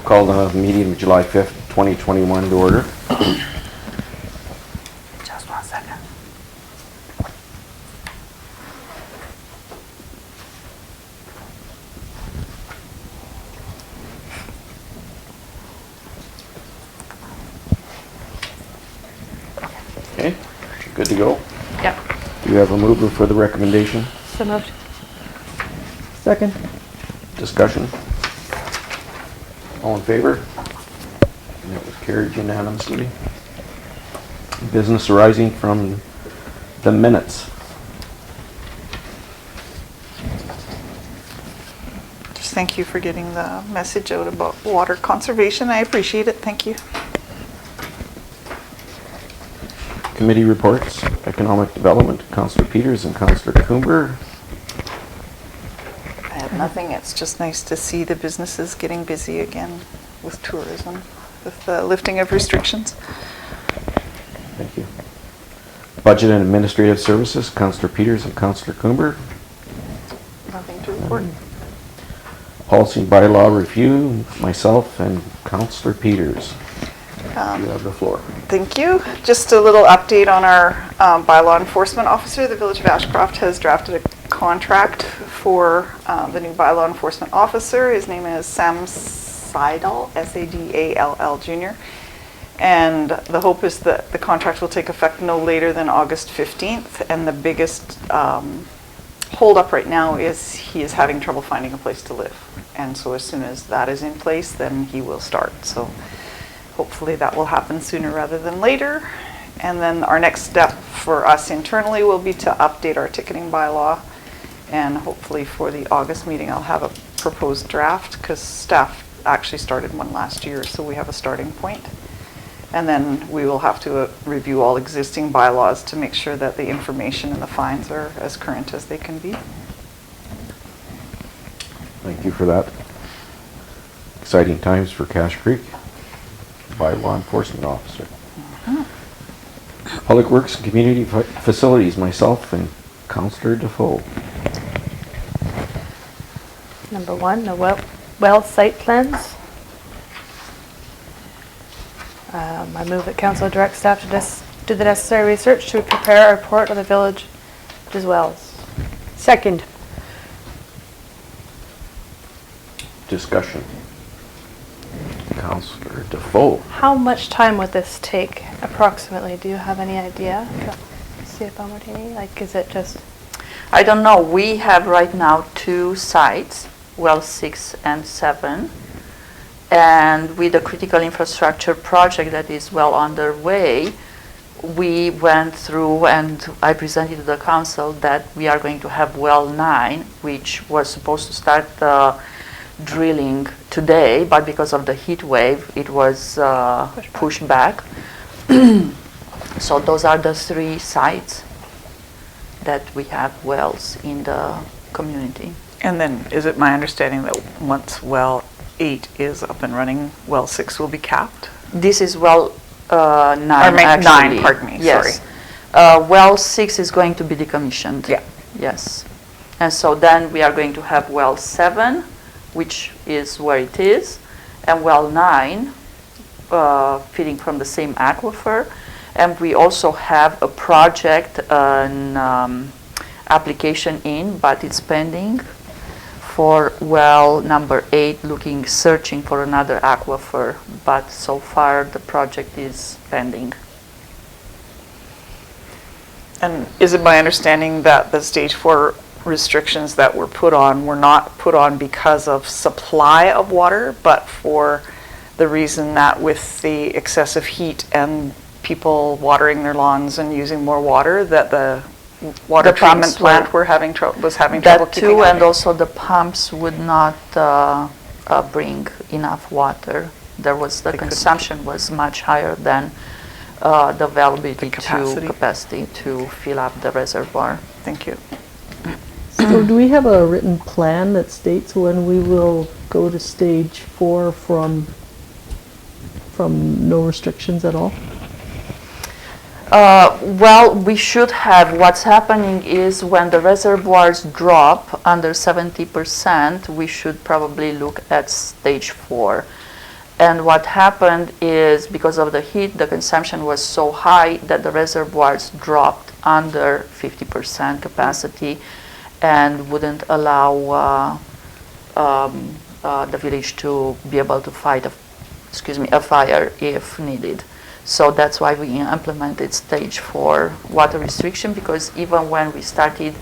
Call the meeting of July 5th, 2021 to order. Just 1 second. Okay, good to go. Yep. Do you have a mover for the recommendation? So moved. Second. Discussion? All in favor? And that was carried unanimously. Business arising from the minutes. Just thank you for getting the message out about water conservation. I appreciate it. Thank you. Committee reports, Economic Development, Councillor Peters and Councillor Coomber. I have nothing. It's just nice to see the businesses getting busy again with tourism, with the lifting of restrictions. Thank you. Budget and Administrative Services, Councillor Peters and Councillor Coomber. Nothing to report. Policy and Bylaw Review, myself and Councillor Peters. You have the floor. Thank you. Just a little update on our bylaw enforcement officer. The Village of Ashcroft has drafted a contract for the new bylaw enforcement officer. His name is Sam Sadall, S-A-D-A-L-L Jr. And the hope is that the contract will take effect no later than August 15th. And the biggest hold up right now is he is having trouble finding a place to live. And so as soon as that is in place, then he will start. So hopefully that will happen sooner rather than later. And then our next step for us internally will be to update our ticketing bylaw. And hopefully for the August meeting, I'll have a proposed draft because staff actually started one last year, so we have a starting point. And then we will have to review all existing bylaws to make sure that the information and the fines are as current as they can be. Thank you for that. Exciting times for Cache Creek. Bylaw Enforcement Officer. Public Works and Community Facilities, myself and Councillor Defoe. Number 1, the well site plans. I move that council direct staff to do the necessary research to prepare a report of the village as wells. Second. Discussion. Councillor Defoe. How much time would this take approximately? Do you have any idea? CFO Martini, like is it just? I don't know. We have right now 2 sites, well 6 and 7. And with the critical infrastructure project that is well underway, we went through and I presented to the council that we are going to have well 9, which was supposed to start the drilling today, but because of the heat wave, it was pushed back. So those are the 3 sites that we have wells in the community. And then is it my understanding that once well 8 is up and running, well 6 will be capped? This is well 9 or actually. 9, pardon me, yes. sorry. Well 6 is going to be decommissioned. Yeah. Yes. And so then we are going to have well 7, which is where it is, and well 9 feeding from the same aquifer. And we also have a project, an application in, but it's pending for well number 8, searching for another aquifer, but so far the project is pending. And is it my understanding that the stage 4 restrictions that were put on were not put on because of supply of water, but for the reason that with the excessive heat and people watering their lawns and using more water, that the water treatment plant was having trouble keeping that too, up? and also the pumps would not bring enough water. There was the consumption was much higher than the availability capacity to fill up the reservoir. Thank you. So do we have a written plan that states when we will go to stage 4 from no restrictions at all? Well, we should have. What's happening is when the reservoirs drop under 70%, we should probably look at stage 4. And what happened is, because of the heat, the consumption was so high that the reservoirs dropped under 50% capacity and wouldn't allow the village to be able to fight a fire if needed. So that's why we implemented stage 4 water restriction, because even when we started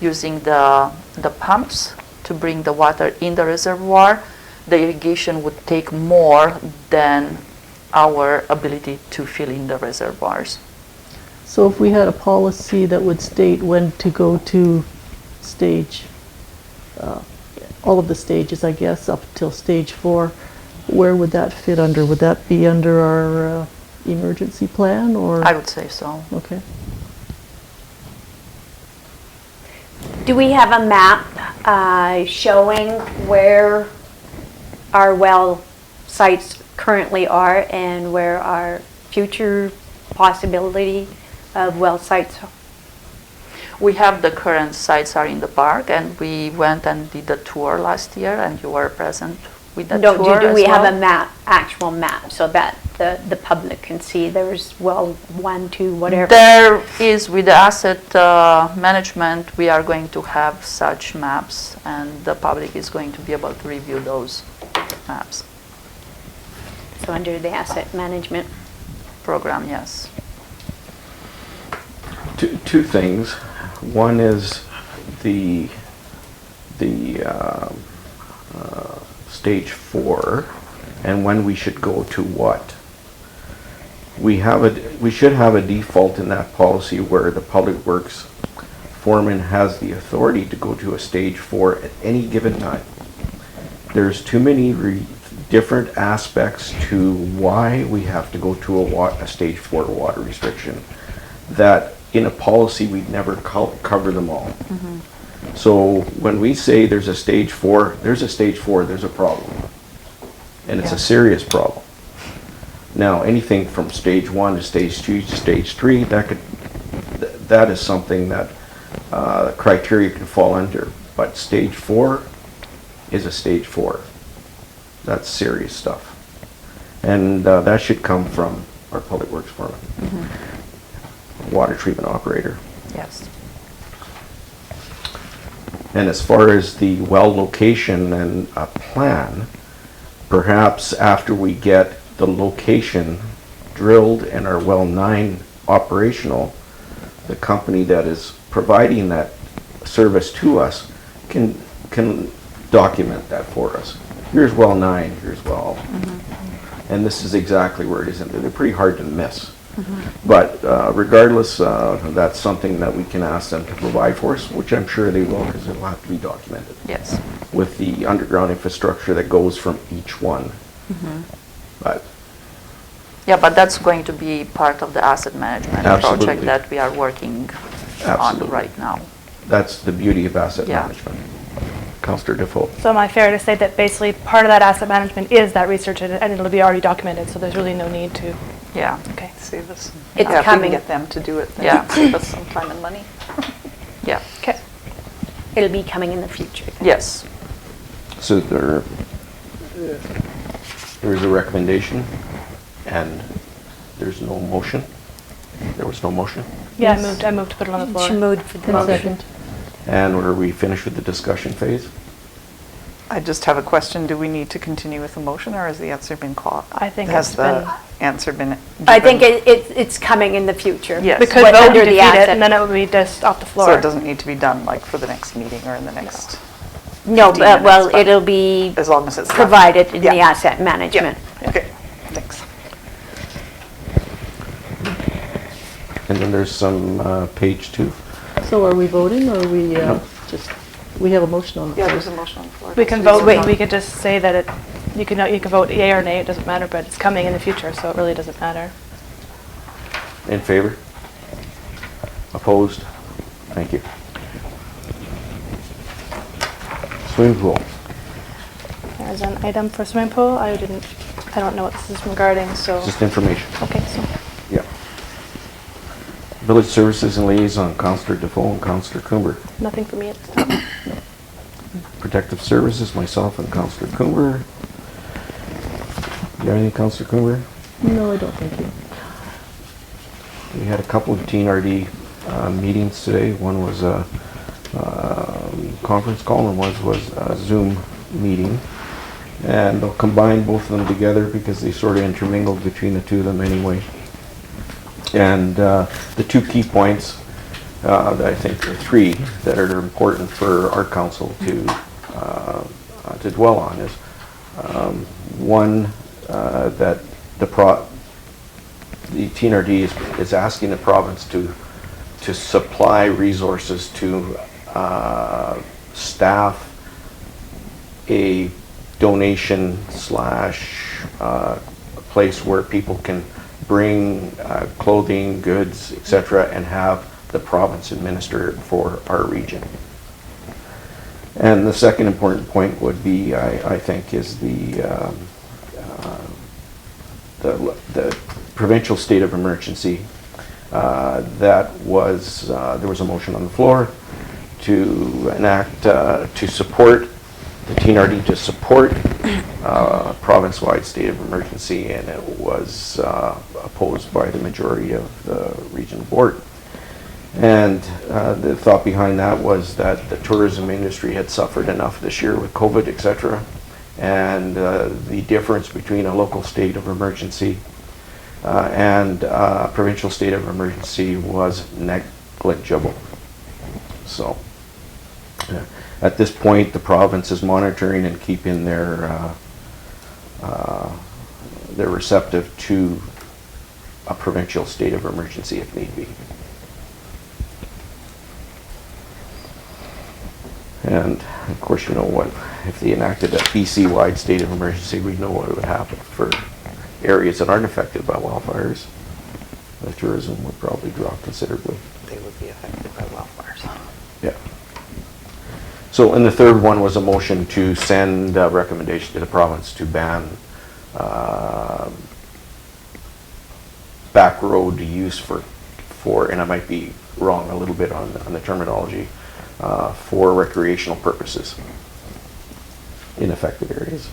using the pumps to bring the water in the reservoir, the irrigation would take more than our ability to fill in the reservoirs. So if we had a policy that would state when to go to stage, all of the stages, I guess, up till stage 4, where would that fit under? Would that be under our emergency plan, or? I would say so. Okay. Do we have a map showing where our well sites currently are and where our future possibility of well sites? We have the current sites are in the park, and we went and did the tour last year, and you were present with the No, tour do as we have well? a map, actual map, so that the public can see there's well 1, 2, whatever? There is, with the asset management, we are going to have such maps, and the public is going to be able to review those maps. So under the asset management. Program, yes. Two things. One is the stage 4, and when we should go to what. We should have a default in that policy where the public works foreman has the authority to go to a stage 4 at any given time. There's too many different aspects to why we have to go to a stage 4 water restriction that in a policy we'd never cover them all. So when we say there's a stage 4, there's a problem. And it's a serious problem. Now, anything from stage 1 to stage 2 to stage 3, that is something that criteria can fall under. But stage 4 is a stage 4. That's serious stuff. And that should come from our public works foreman, water treatment operator. Yes. And as far as the well location and a plan, perhaps after we get the location drilled and our well 9 operational, the company that is providing that service to us can document that for us. Here's well 9, here's well, and this is exactly where it is, and they're pretty hard to miss. But regardless, that's something that we can ask them to provide for us, which I'm sure they will, because it will have to be documented Yes. with the underground infrastructure that goes from each one. But Yeah, but that's going to be part of the asset management Absolutely. project that we are working on Absolutely. right now. that's the beauty of asset Yeah. management. Councillor Defoe. So am I fair to say that basically part of that asset management is that research and it'll be already documented, so there's really no need to, Yeah. okay. Save us. It's Yeah, if we coming. can get them to do it, then Yeah. save us some time and money. Yeah. Okay. It'll be coming in the future. then. Yes. So there is a recommendation, and there's no motion? There was no motion? Yeah, Yes. I moved to put it on the floor. She moved for the One motion. second. And are we finished with the discussion phase? I just have a question. Do we need to continue with the motion, or has the answer been caught? I think Has it's the been- answer been I think given? it's coming in the future. Yes. We could What- vote to under the defeat it, asset- and then it would be just off the floor. So it doesn't need to be done like for the next meeting or in the next, No, 15 but, well, minutes, but it'll be as long as it's done. provided in the Yeah. asset Yeah, management. okay, thanks. And then there's some page 2. So are we voting, or are we No. just, we have a motion on the Yeah, floor? there's a motion on the floor. We can vote, we could just say that it, you can vote yea or nay, it doesn't matter, but it's coming in the future, so it really doesn't matter. In favor? Opposed? Thank you. Swimming pool. There's an item for swimming pool, I don't know what this is regarding, so, Just information. okay, so, Yeah. Village Services and Liaison, Councillor Defoe and Councillor Coomber. nothing for me at this time. Protective Services, myself and Councillor Coomber. You have anything, Councillor Coomer? No, I don't, thank you. We had a couple of TNRD meetings today. One was a conference call and one was a Zoom meeting. And I'll combine both of them together because they sort of intermingled between the two of them anyway. And the two key points that I think are three that are important for our council to dwell on is one, that the TNRD is asking the province to supply resources to staff a donation slash place where people can bring clothing, goods, etc., and have the province administer it for our region. And the second important point would be, I think, is the provincial state of emergency. There was a motion on the floor to enact, to support the TNRD to support province-wide state of emergency, and it was opposed by the majority of the regional board. And the thought behind that was that the tourism industry had suffered enough this year with COVID, etc. And the difference between a local state of emergency and a provincial state of emergency was negligible. So at this point, the province is monitoring and keeping they're receptive to a provincial state of emergency if need be. And of course, you know what, if they enacted a BC-wide state of emergency, we'd know what would happen for areas that aren't affected by wildfires. The tourism would probably drop considerably. They would be affected by wildfires. Yeah. So, and the third one was a motion to send a recommendation to the province to ban back road use for, and I might be wrong a little bit on the terminology, for recreational purposes in affected areas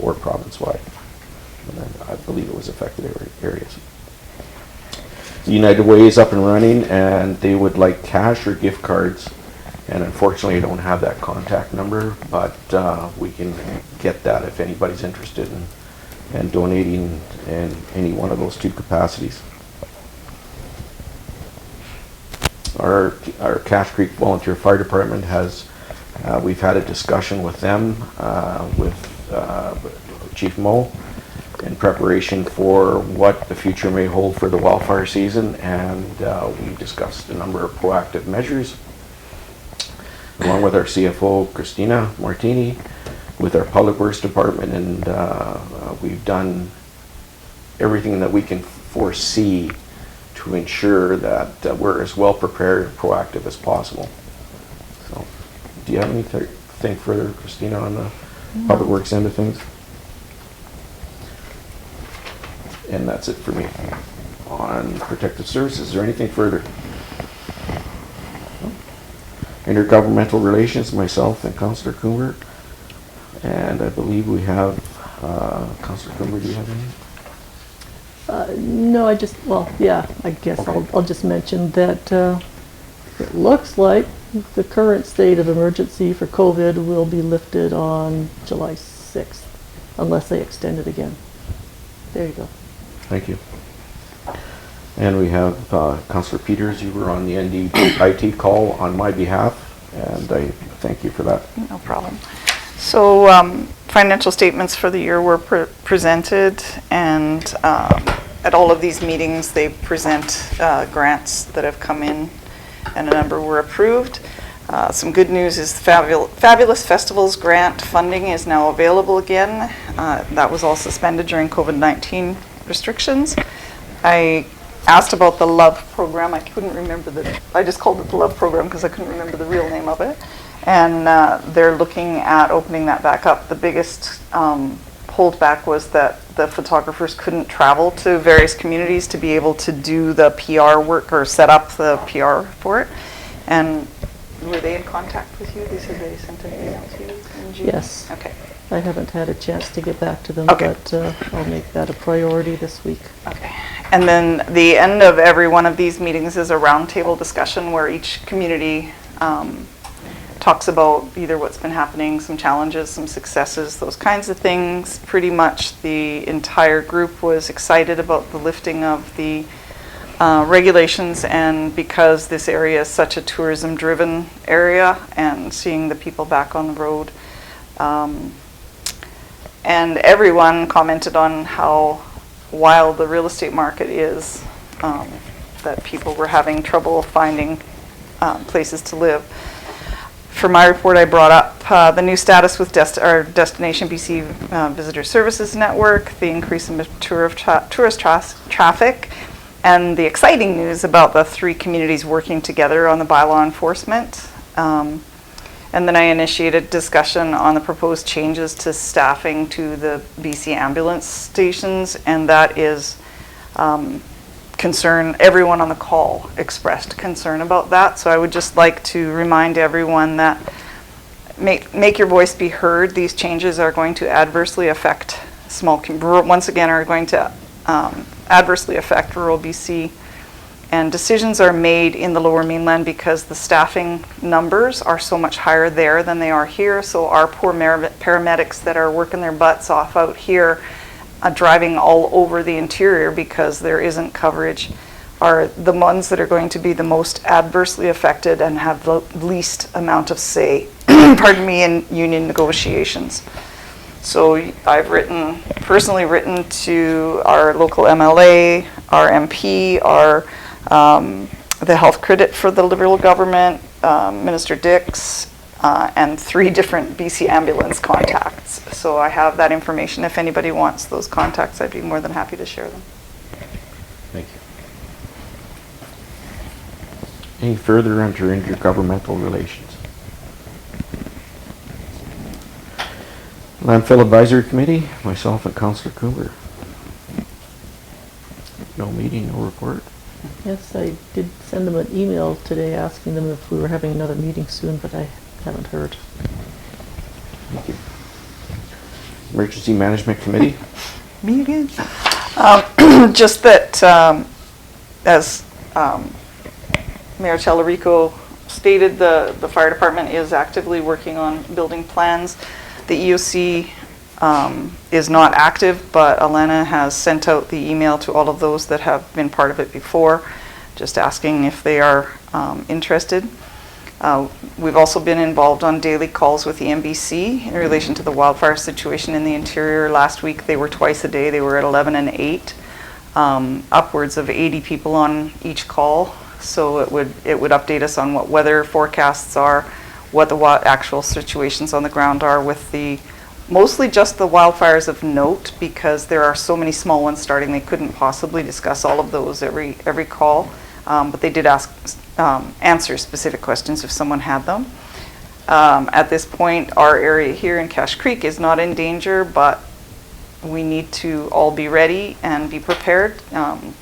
or province-wide. I believe it was affected areas. The United Way is up and running, and they would like cash or gift cards. And unfortunately, I don't have that contact number, but we can get that if anybody's interested in donating in any one of those two capacities. Our Cache Creek Volunteer Fire Department has, we've had a discussion with them, with Chief Moe, in preparation for what the future may hold for the wildfire season, and we discussed a number of proactive measures, along with our CFO, Christina Martini, with our Public Works Department, and we've done everything that we can foresee to ensure that we're as well prepared and proactive as possible. So, do you have anything further, Christina, on the Public Works end of things? And that's it for me. On protective services, is there anything further? Intergovernmental relations, myself and Councillor Coomer. And I believe we have, Councillor Coomer, do you have anything? No, I guess Okay. I'll just mention that it looks like the current state of emergency for COVID will be lifted on July 6th, unless they extend it again. There you go. Thank you. And we have Councillor Peters, you were on the NDIT call on my behalf, and I thank you for that. No problem. So financial statements for the year were presented, and at all of these meetings they present grants that have come in, and a number were approved. Some good news is the Fabulous Festivals grant funding is now available again. That was all suspended during COVID-19 restrictions. I asked about the LOVE program. I couldn't remember I just called it the LOVE program because I couldn't remember the real name of it. And they're looking at opening that back up. The biggest holdback was that the photographers couldn't travel to various communities to be able to do the PR work or set up the PR for it. And were they in contact with you? They said they sent an email to you in June? Yes. Okay. I haven't had a chance to get back to them, Okay. but I'll make that a priority this week. Okay. And then the end of every one of these meetings is a roundtable discussion where each community talks about either what's been happening, some challenges, some successes, those kinds of things. Pretty much the entire group was excited about the lifting of the regulations, and because this area is such a tourism-driven area, and seeing the people back on the road. And everyone commented on how wild the real estate market is, that people were having trouble finding places to live. For my report, I brought up the new status with our Destination BC Visitor Services Network, the increase in tourist traffic, and the exciting news about the 3 communities working together on the bylaw enforcement. And then I initiated discussion on the proposed changes to staffing to the BC ambulance stations, and that is concern. Everyone on the call expressed concern about that. So I would just like to remind everyone that make your voice be heard. These changes are going to adversely affect once again, are going to adversely affect rural BC. And decisions are made in the Lower Mainland because the staffing numbers are so much higher there than they are here. So our poor paramedics that are working their butts off out here, driving all over the interior because there isn't coverage, are the ones that are going to be the most adversely affected and have the least amount of say, pardon me, in union negotiations. So I've personally written to our local MLA, our MP, the health critic for the Liberal government, Minister Dix, and 3 different BC ambulance contacts. So I have that information. If anybody wants those contacts, I'd be more than happy to share them. Thank you. Any further under intergovernmental relations? Landfill Advisory Committee, myself and Councillor Cooper. No meeting, no report. Yes, I did send them an email today asking them if we were having another meeting soon, but I haven't heard. Thank you. Emergency Management Committee. Me again. Just that, as Mayor Tellerico stated, the fire department is actively working on building plans. The EOC is not active, but Alana has sent out the email to all of those that have been part of it before, just asking if they are interested. We've also been involved on daily calls with the MBC in relation to the wildfire situation in the interior. Last week they were twice a day. They were at 11 and 8, upwards of 80 people on each call. So it would update us on what weather forecasts are, what the actual situations on the ground are with mostly just the wildfires of note, because there are so many small ones starting. They couldn't possibly discuss all of those every call, but they did answer specific questions if someone had them. At this point, our area here in Cache Creek is not in danger, but we need to all be ready and be prepared.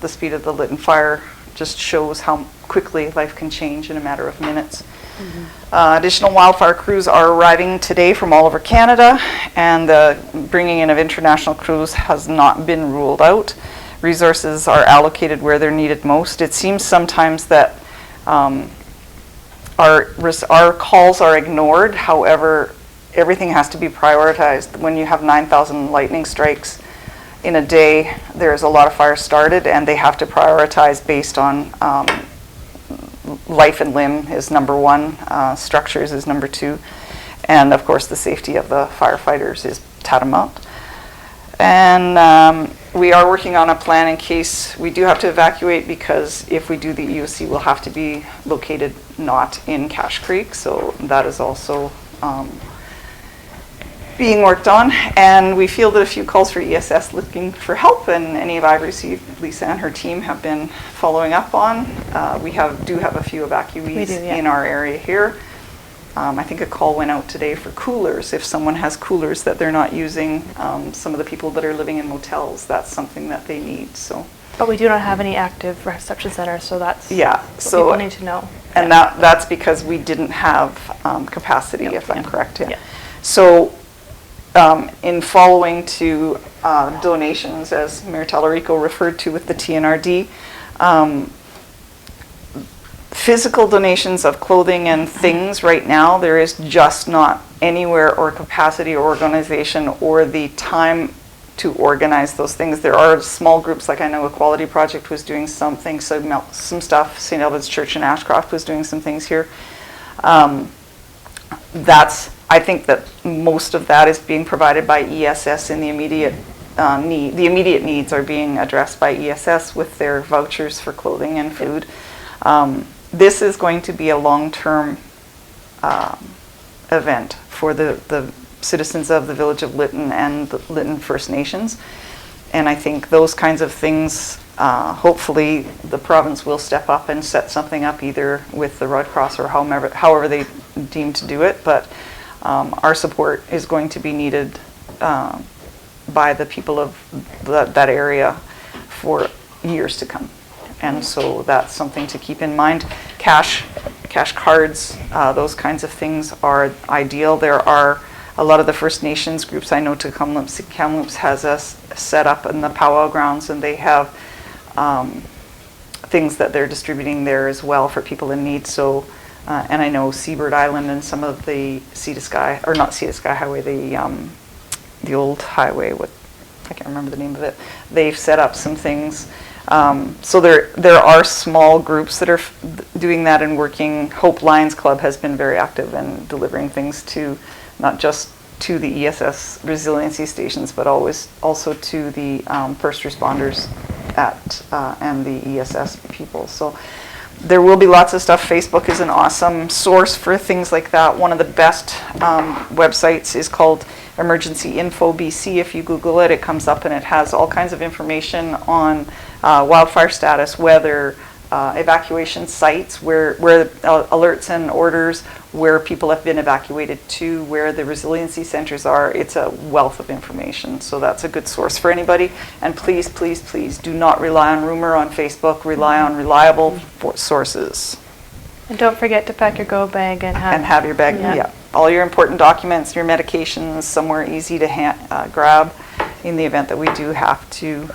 The speed of the Lytton fire just shows how quickly life can change in a matter of minutes. Additional wildfire crews are arriving today from all over Canada, and the bringing in of international crews has not been ruled out. Resources are allocated where they're needed most. It seems sometimes that our calls are ignored. However, everything has to be prioritized. When you have 9,000 lightning strikes in a day, there's a lot of fires started, and they have to prioritize based on life and limb is number 1, structures is number 2, and of course the safety of the firefighters is tantamount. And we are working on a plan in case we do have to evacuate, because if we do the EOC, we'll have to be located not in Cache Creek, so that is also being worked on. And we fielded a few calls for ESS looking for help, and any of I've received, Lisa and her team have been following up on. We do have a few evacuees in our area here. I think a call went out today for coolers. If someone has coolers that they're not using, some of the people that are living in motels, that's something that they need. So. But we do not have any active reception centers, so that's what people need to know. And that's because we didn't have capacity, if I'm correct. Yeah. So in following to donations, as Mayor Talarico referred to with the TNRD, physical donations of clothing and things right now, there is just not anywhere or capacity or organization or the time to organize those things. There are small groups, like I know Equality Project was doing something, some stuff, St. Albans Church in Ashcroft was doing some things here. I think that most of that is being provided by ESS in the immediate need. The immediate needs are being addressed by ESS with their vouchers for clothing and food. This is going to be a long-term event for the citizens of the village of Lytton and the Lytton First Nations. And I think those kinds of things, hopefully the province will step up and set something up either with the Red Cross or however they deem to do it. But our support is going to be needed by the people of that area for years to come. And so that's something to keep in mind. Cash cards, those kinds of things are ideal. There are a lot of the First Nations groups I know to Kamloops has us set up in the powwow grounds, and they have things that they're distributing there as well for people in need. So, and I know Seabird Island and some of the Sea to Sky, or not Sea to Sky Highway, the old highway with, I can't remember the name of it. They've set up some things. So there are small groups that are doing that and working. Hope Lions Club has been very active in delivering things to not just to the ESS resiliency stations, but also to the first responders and the ESS people. So there will be lots of stuff. Facebook is an awesome source for things like that. One of the best websites is called Emergency Info BC. If you Google it, it comes up and it has all kinds of information on wildfire status, weather, evacuation sites, where alerts and orders, where people have been evacuated to, where the resiliency centers are. It's a wealth of information, so that's a good source for anybody. And please, please, please do not rely on rumor on Facebook. Rely on reliable sources. And don't forget to pack your go bag and have your bag. Yeah. All your important documents, your medications, somewhere easy to grab in the event that we do have to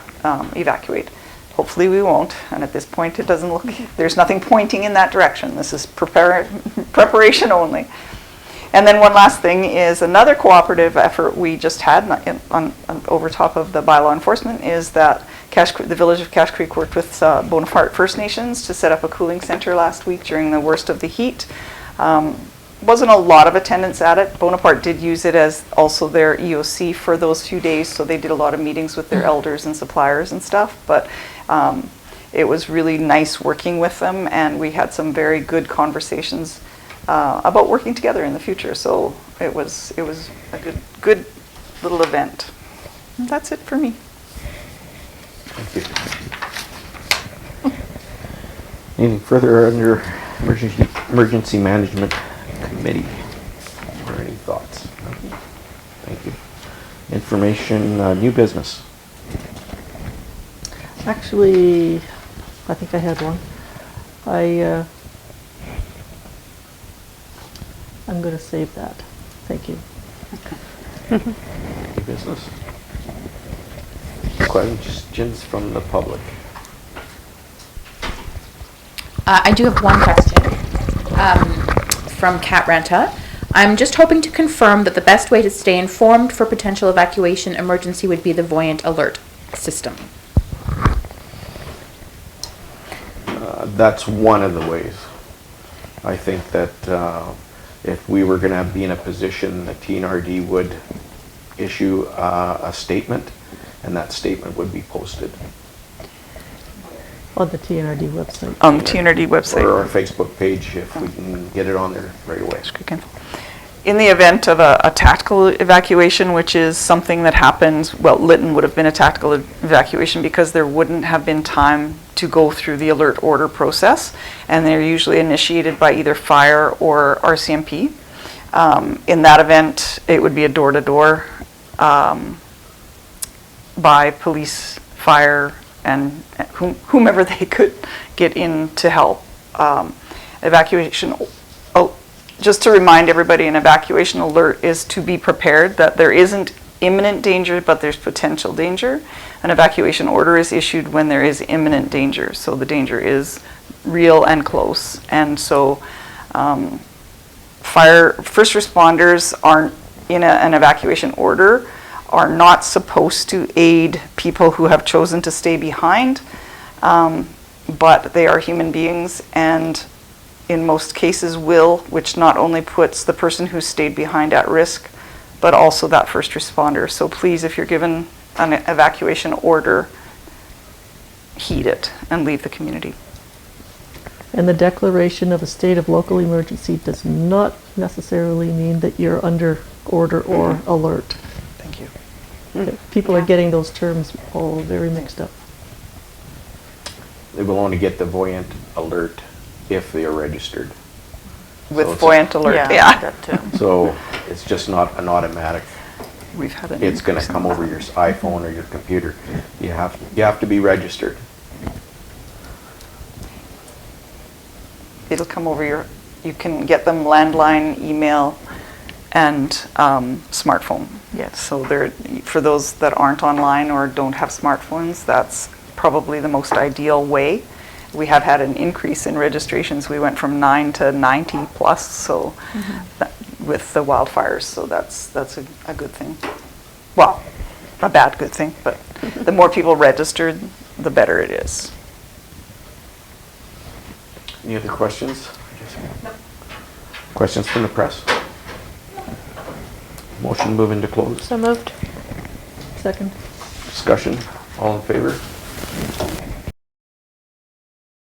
evacuate. Hopefully we won't, and at this point it doesn't look, there's nothing pointing in that direction. This is preparation only. And then one last thing is another cooperative effort we just had over top of the bylaw enforcement is that the village of Cache Creek worked with Bonaparte First Nations to set up a cooling center last week during the worst of the heat. Wasn't a lot of attendance at it. Bonaparte did use it as also their EOC for those few days, so they did a lot of meetings with their elders and suppliers and stuff, but it was really nice working with them, and we had some very good conversations about working together in the future, so it was a good little event. And that's it for me. Thank you. Anything further under emergency management committee, or any thoughts? Thank you. Information, new business. Actually, I think I had one. I'm going to save that. Thank you. New business. Questions from the public. I do have one question from Kat Renta. I'm just hoping to confirm that the best way to stay informed for potential evacuation emergency would be the Voyant Alert system. That's one of the ways. I think that if we were going to be in a position, the TNRD would issue a statement, and that statement would be posted On the TNRD website. On the TNRD website. or our Facebook page if we can get it on there right away. In the event of a tactical evacuation, which is something that happens, well, Lytton would have been a tactical evacuation because there wouldn't have been time to go through the alert order process, and they're usually initiated by either fire or RCMP. In that event, it would be a door-to-door by police, fire, and whomever they could get in to help. Evacuation just to remind everybody, an evacuation alert is to be prepared, that there isn't imminent danger, but there's potential danger. An evacuation order is issued when there is imminent danger, so the danger is real and close. And so first responders aren't in an evacuation order, are not supposed to aid people who have chosen to stay behind, but they are human beings, and in most cases will, which not only puts the person who stayed behind at risk, but also that first responder. So please, if you're given an evacuation order, heed it and leave the community. And the declaration of a state of local emergency does not necessarily mean that you're under order or alert. Thank you. People are getting those terms all very mixed up. They will only get the voyant alert if they are registered. With it's- voyant alert, yeah. That too. So it's just not an automatic, We've had an it's gonna increase in come that. over your iPhone or your computer. You have to be registered. It'll come over you can get them landline, email, and smartphone. Yes. So for those that aren't online or don't have smartphones, that's probably the most ideal way. We have had an increase in registrations. We went from 9 to 90 plus, so with the wildfires, so that's a good thing. Well, a bad good thing, but the more people registered, the better it is. Any other questions? Questions from the press? Motion to move into close. So moved. Second. Discussion, all in favor?